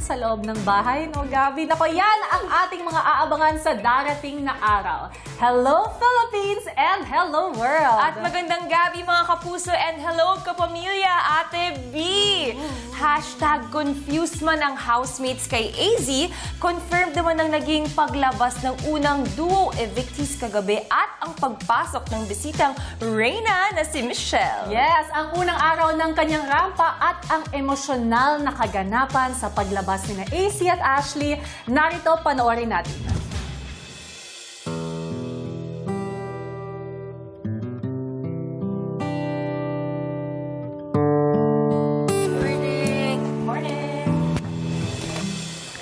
sa loob ng bahay, no, Gabi? Nako, yan ang ating mga aabangan sa darating na araw. Hello, Philippines, and hello, world! At magandang gabi mga kapuso and hello kapamilya, Ate B! Hashtag confused man ang housemates kay AZ, confirmed naman ang naging paglabas ng unang duo evictees kagabi at ang pagpasok ng bisitang Reyna na si Michelle. Yes, ang unang araw ng kanyang rampa at ang emosyonal na kaganapan sa paglabas ni AC at Ashley. Narito, panoorin natin.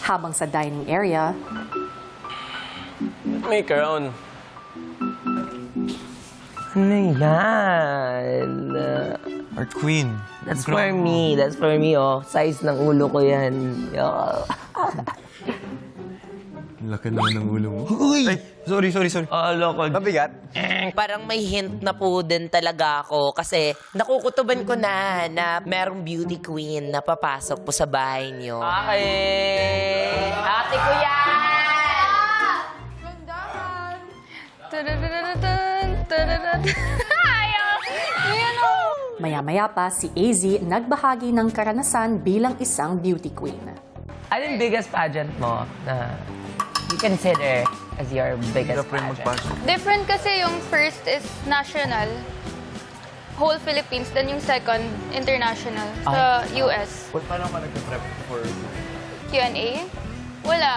Habang sa dining area, Make her own. Ano yan? Our queen. That's for me. That's for me, oh. Size ng ulo ko yan. Laki naman ng ulo mo. Uy! Ay, sorry. Loko. Mabigat? Parang may hint na po din talaga ako kasi nakukutuban ko na merong beauty queen na papasok po sa bahay niyo. Okay. Ate ko yan! maya-maya pa si AZ nagbahagi ng karanasan bilang isang beauty queen. Ano yung biggest pageant mo na you consider as your biggest pageant? Different kasi yung first is national, whole Philippines, then yung second, international, sa US. Paano ka nag-prep for... Q&A? Wala.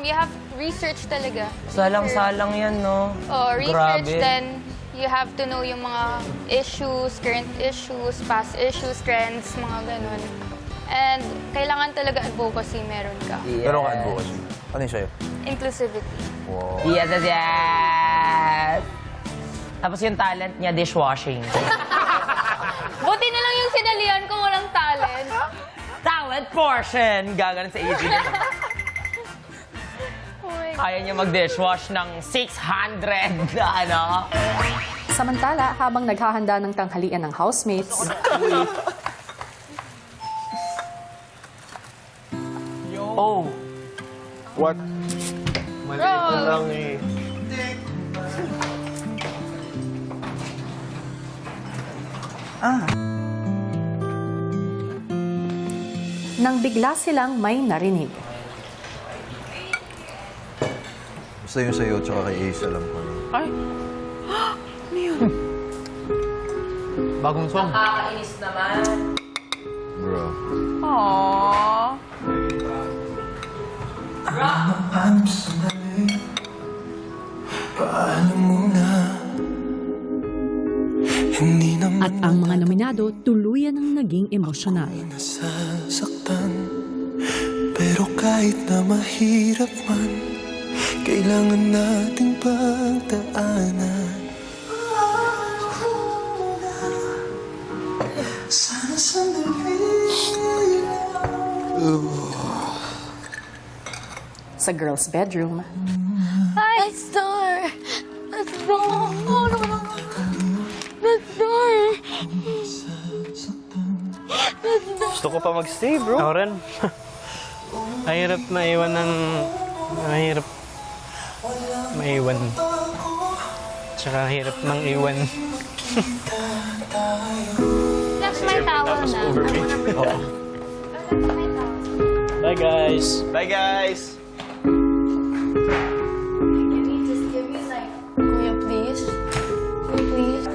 You have research talaga. Salang-salang yan, no? Research, Grabe. then you have to know yung mga issues, current issues, past issues, trends, mga ganun. And kailangan talaga advocacy meron ka. Yes. Pero ka advocacy. Ano yung sa'yo? Inclusivity. Wow. Yes! Tapos yung talent niya, dishwashing. Buti na lang yung sinalihan ko, walang talent. Talent portion! Gaganon sa AG niya. Oh my God. Kaya niya mag-dishwash ng 600 na ano. Samantala, habang naghahanda ng tanghalian ng housemates, Oh! What? Mali ko lang eh. nang bigla silang may narinig. Basta yung sa'yo, tsaka kay Ace, alam ko na. Ay! Ano yun? Bagong song. Nakakainis naman. Bro. Aww. At ang mga nominado tuluyan ng naging emosyonal. Nasasaktan, pero kahit na mahirap man, kailangan nating pagdaanan. Sana sandali Sa girls' bedroom, Hi, Star! Let's go! No, no, no, no. Let's go! Gusto ko pa mag-stay, bro. Ako rin. Mahirap maiwan. Tsaka hirap nang iwan. That's my towel na. Bye, guys. Bye, guys! Kuya, please. Kuya, please.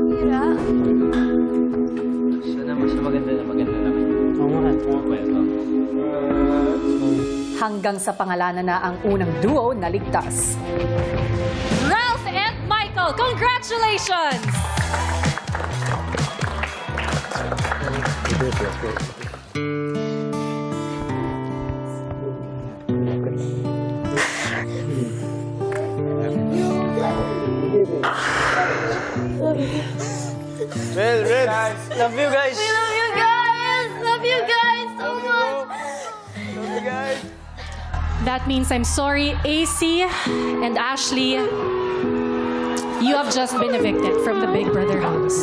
Mira. Oo nga. hanggang sa pangalanan na ang unang duo na ligtas. Ralph and Michael, congratulations! Well, Red, love you guys. We love you guys! Love you guys so much! Love you guys. That means I'm sorry, AC and Ashley. You have just been evicted from the Big Brother house.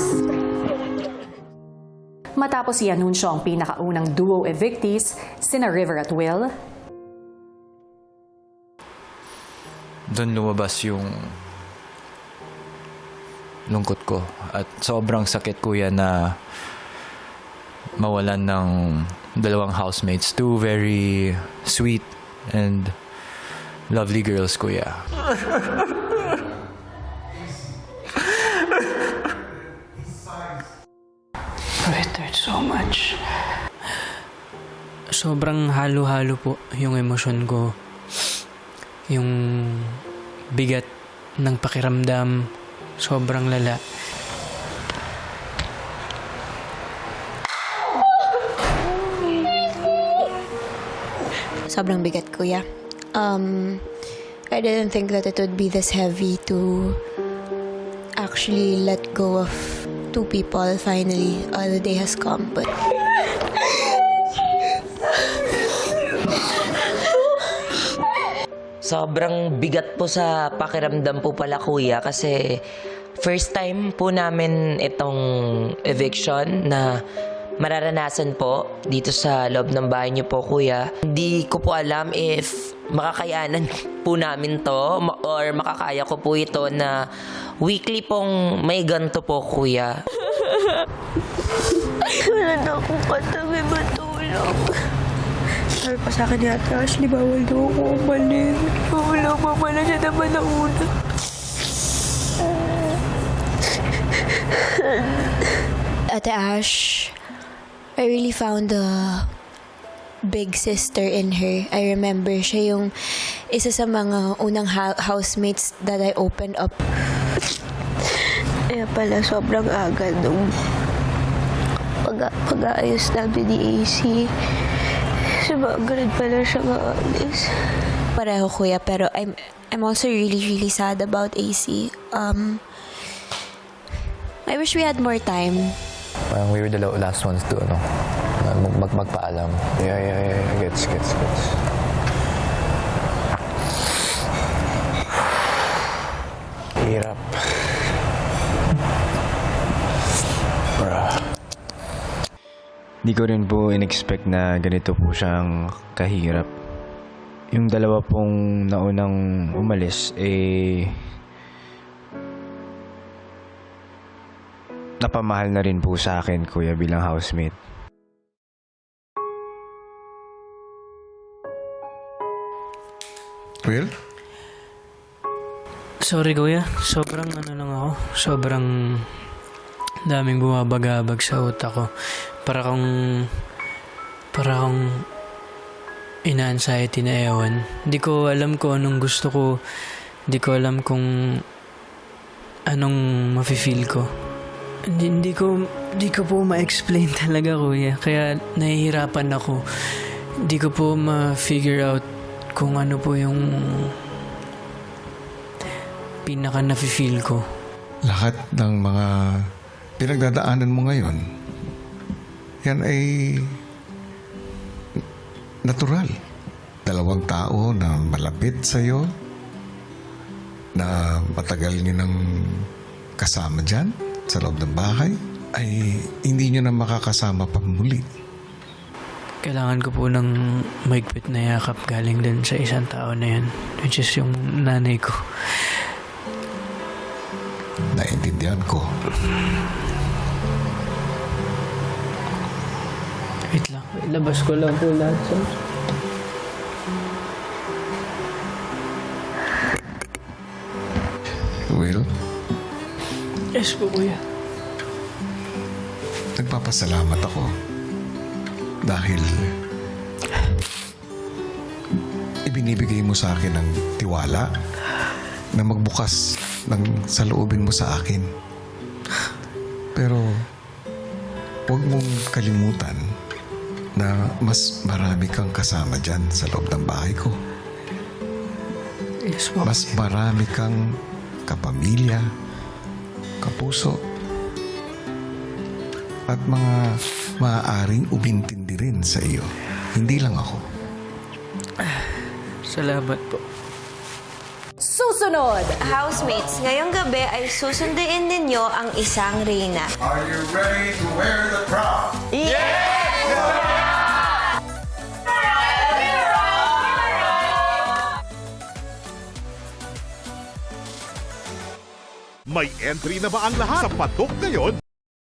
Matapos i-anunsyo ang pinakaunang duo evictees, sina River at Will, doon lumabas yung lungkot ko. At sobrang sakit, kuya, na mawalan ng dalawang housemates. Two very sweet and lovely girls, kuya. It hurts so much. Sobrang halo-halo po yung emosyon ko. Yung bigat ng pakiramdam, sobrang lala. Sobrang bigat, kuya. I didn't think that it would be this heavy to actually let go of two people. Finally, the day has come, but Sobrang bigat po sa pakiramdam po pala, kuya, kasi first time po namin itong eviction na mararanasan po dito sa loob ng bahay niyo po, kuya. Hindi ko po alam if makakayanan po namin to or makakaya ko po ito na weekly pong may ganito po, kuya. wala na akong katabi matulog. Sabi pa sa akin ni Ate Ashley, bawal daw ako umalis. Wala pa pala siya naman na una. Ate Ash, I really found a big sister in her. I remember siya yung isa sa mga unang housemates that I opened up. Kaya pala sobrang aga nung pag-aayos namin ni AC. Sumagalad pala siya maalis. Pareho, kuya, pero I'm also really sad about AC. I wish we had more time. Parang we were the last ones to, magpaalam. Yeah. Gets. Hirap. Di ko rin po in-expect na ganito po siyang kahirap. Yung dalawa pong naunang umalis, napamahal na rin po sa akin, kuya, bilang housemate. Will? Sorry, kuya. Sobrang lang ako. Sobrang daming bumabagabag sa utak ko. Para kung ina-anxiety na ewan. Hindi ko alam kung anong gusto ko. Hindi ko alam kung anong mafe-feel ko. Hindi ko po ma-explain talaga, kuya. Kaya nahihirapan ako. Hindi ko po ma-figure out kung ano po yung pinaka nafe-feel ko. Lahat ng mga pinagdadaanan mo ngayon, yan ay natural. Dalawang tao na malapit sa'yo, na matagal nyo nang kasama dyan sa loob ng bahay, ay hindi nyo na makakasama pa muli. Kailangan ko po ng mahigpit na yakap galing din sa isang tao na yan, which is yung nanay ko. Naintindihan ko. Wait lang. Ilabas ko lang po lahat. Will, Yes po, kuya. nagpapasalamat ako dahil ibinibigay mo sa akin ng tiwala na magbukas ng saloobin mo sa akin. Pero huwag mong kalimutan na mas marami kang kasama dyan sa loob ng bahay ko. Yes po. Mas marami kang kapamilya, kapuso, at mga maaaring umintindi rin sa iyo. Hindi lang ako. Salamat po. So susunod. Housemates, ngayong gabi ay susunduin ninyo ang isang reyna. Are you ready to wear the crown? May entry na ba ang lahat sa patok ngayon?